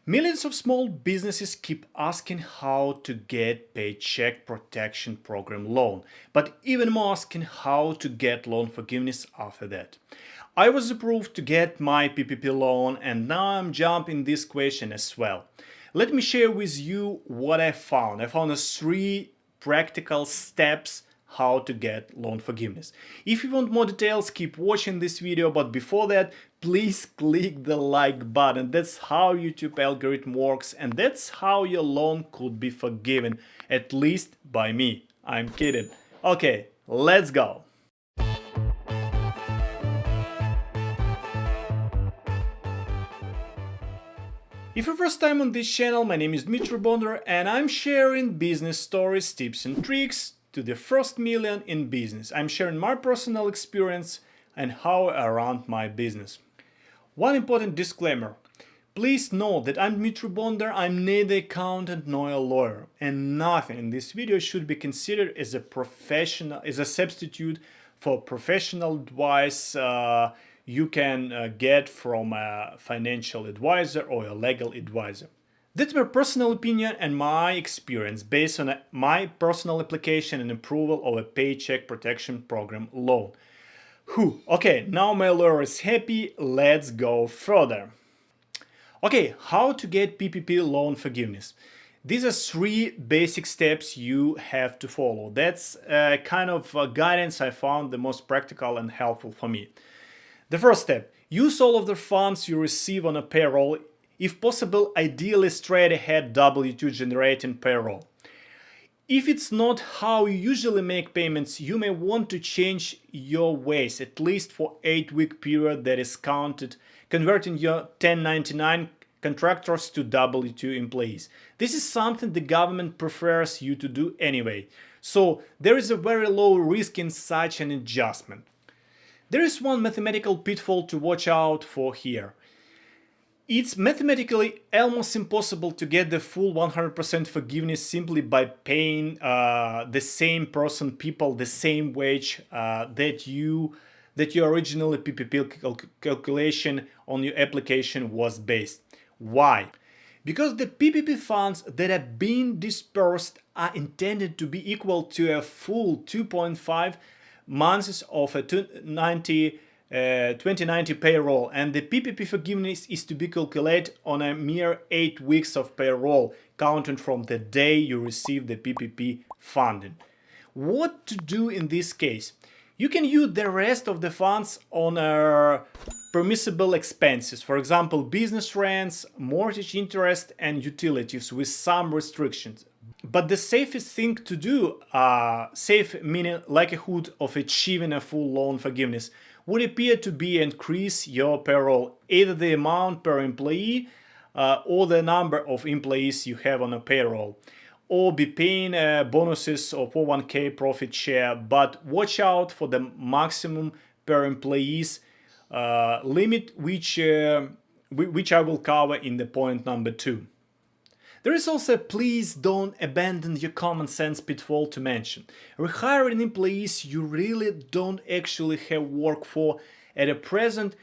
Millions of small businesses keep asking how to get Paycheck Protection Program loan, but even more asking how to get loan forgiveness after that. I was approved to get my PPP loan and now I'm jumping this question as well. Let me share with you what I found. I found 3 practical steps how to get loan forgiveness. If you want more details, keep watching this video, but before that, please click the like button. That's how YouTube algorithm works and that's how your loan could be forgiven, at least by me. I'm kidding. Okay, let's go. If you're first time on this channel, my name is Dmitry Bonder and I'm sharing business stories, tips and tricks to the first million in business. I'm sharing my personal experience and how I run my business. One important disclaimer. Please note that I'm Dmitry Bonder, I'm neither accountant nor a lawyer, and nothing in this video should be considered as a substitute for professional advice you can get from a financial advisor or a legal advisor. That's my personal opinion and my experience based on my personal application and approval of a Paycheck Protection Program loan. Okay, now my lawyer is happy, let's go further. Okay, how to get PPP loan forgiveness. These are 3 basic steps you have to follow. That's kind of guidance I found the most practical and helpful for me. The first step, use all of the funds you receive on a payroll, if possible, ideally straight ahead W-2 generating payroll. If it's not how you usually make payments, you may want to change your ways, at least for 8-week period that is counted, converting your 1099 contractors to W-2 employees. This is something the government prefers you to do anyway, so there is a very low risk in such an adjustment. There is one mathematical pitfall to watch out for here. It's mathematically almost impossible to get the full 100% forgiveness simply by paying the same people the same wage that your original PPP calculation on your application was based. Why? Because the PPP funds that are being dispersed are intended to be equal to a full 2.5 months of a 2090 payroll, and the PPP forgiveness is to be calculated on a mere 8 weeks of payroll, counting from the day you receive the PPP funding. What to do in this case? You can use the rest of the funds on permissible expenses, for example, business rents, mortgage interest, and utilities with some restrictions. But the safest thing to do, safe meaning likelihood of achieving a full loan forgiveness, would appear to be increase your payroll, either the amount per employee or the number of employees you have on a payroll, or be paying bonuses or 401k profit share, but watch out for the maximum per employees limit, which I will cover in the point number 2. There is also a please don't abandon your common sense pitfall to mention. Rehiring employees you really don't actually have work for at a present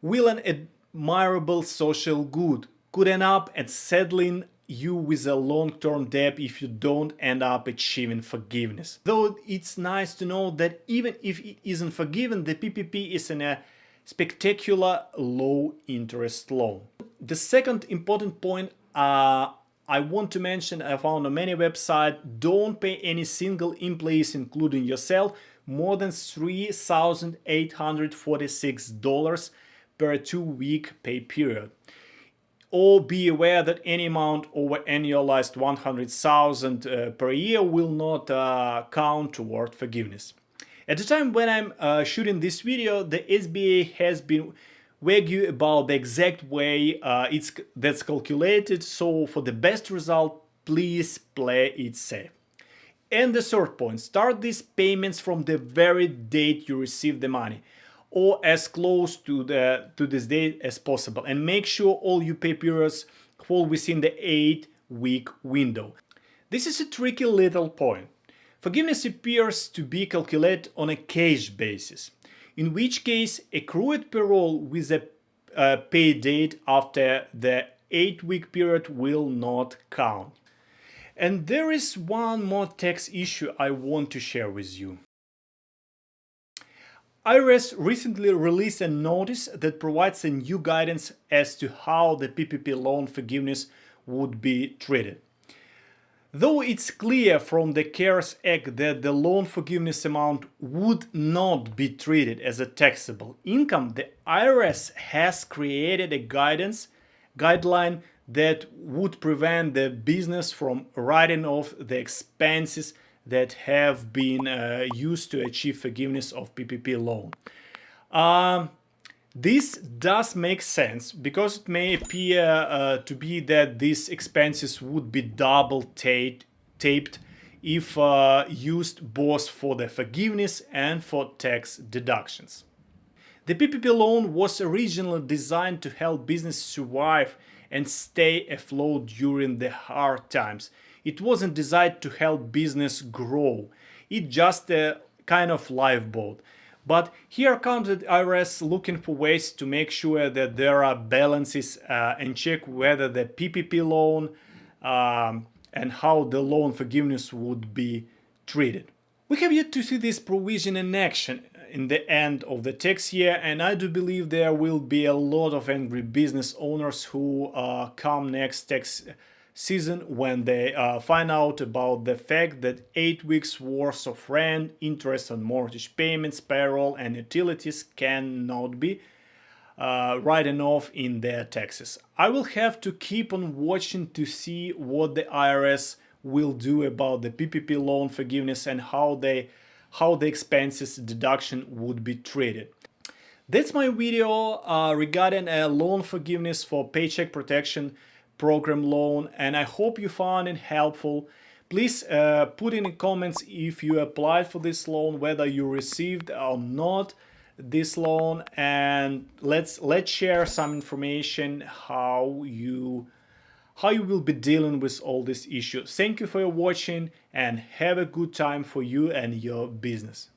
will an admirable social good could end up at saddling you with a long-term debt if you don't end up achieving forgiveness. Though it's nice to know that even if it isn't forgiven, the PPP is in a spectacular low interest loan. The second important point I want to mention, I found on many websites, don't pay any single employees, including yourself, more than $3,846 per 2-week pay period. Or be aware that any amount over annualized $100,000 per year will not count toward forgiveness. At the time when I'm shooting this video, the SBA has been vague about the exact way that's calculated, so for the best result, please play it safe. And the third point, start these payments from the very date you receive the money, or as close to this date as possible, and make sure all your pay periods fall within the 8-week window. This is a tricky little point. Forgiveness appears to be calculated on a cash basis, in which case accrued payroll with a pay date after the 8-week period will not count. And there is one more tax issue I want to share with you. IRS recently released a notice that provides a new guidance as to how the PPP loan forgiveness would be treated. Though it's clear from the CARES Act that the loan forgiveness amount would not be treated as a taxable income, the IRS has created a guideline that would prevent the business from writing off the expenses that have been used to achieve forgiveness of PPP loan. This does make sense because it may appear to be that these expenses would be double taped if used both for the forgiveness and for tax deductions. The PPP loan was originally designed to help business survive and stay afloat during the hard times. It wasn't designed to help business grow. It's just a kind of lifeboat. But here comes the IRS looking for ways to make sure that there are balances and check whether the PPP loan and how the loan forgiveness would be treated. We have yet to see this provision in action in the end of the tax year, and I do believe there will be a lot of angry business owners who come next tax season when they find out about the fact that 8 weeks worth of rent, interest on mortgage payments, payroll and utilities cannot be written off in their taxes. I will have to keep on watching to see what the IRS will do about the PPP loan forgiveness and how the expenses deduction would be treated. That's my video regarding a loan forgiveness for Paycheck Protection Program loan, and I hope you found it helpful. Please put in the comments if you applied for this loan, whether you received or not this loan, and let's share some information how you will be dealing with all these issues. Thank you for watching and have a good time for you and your business.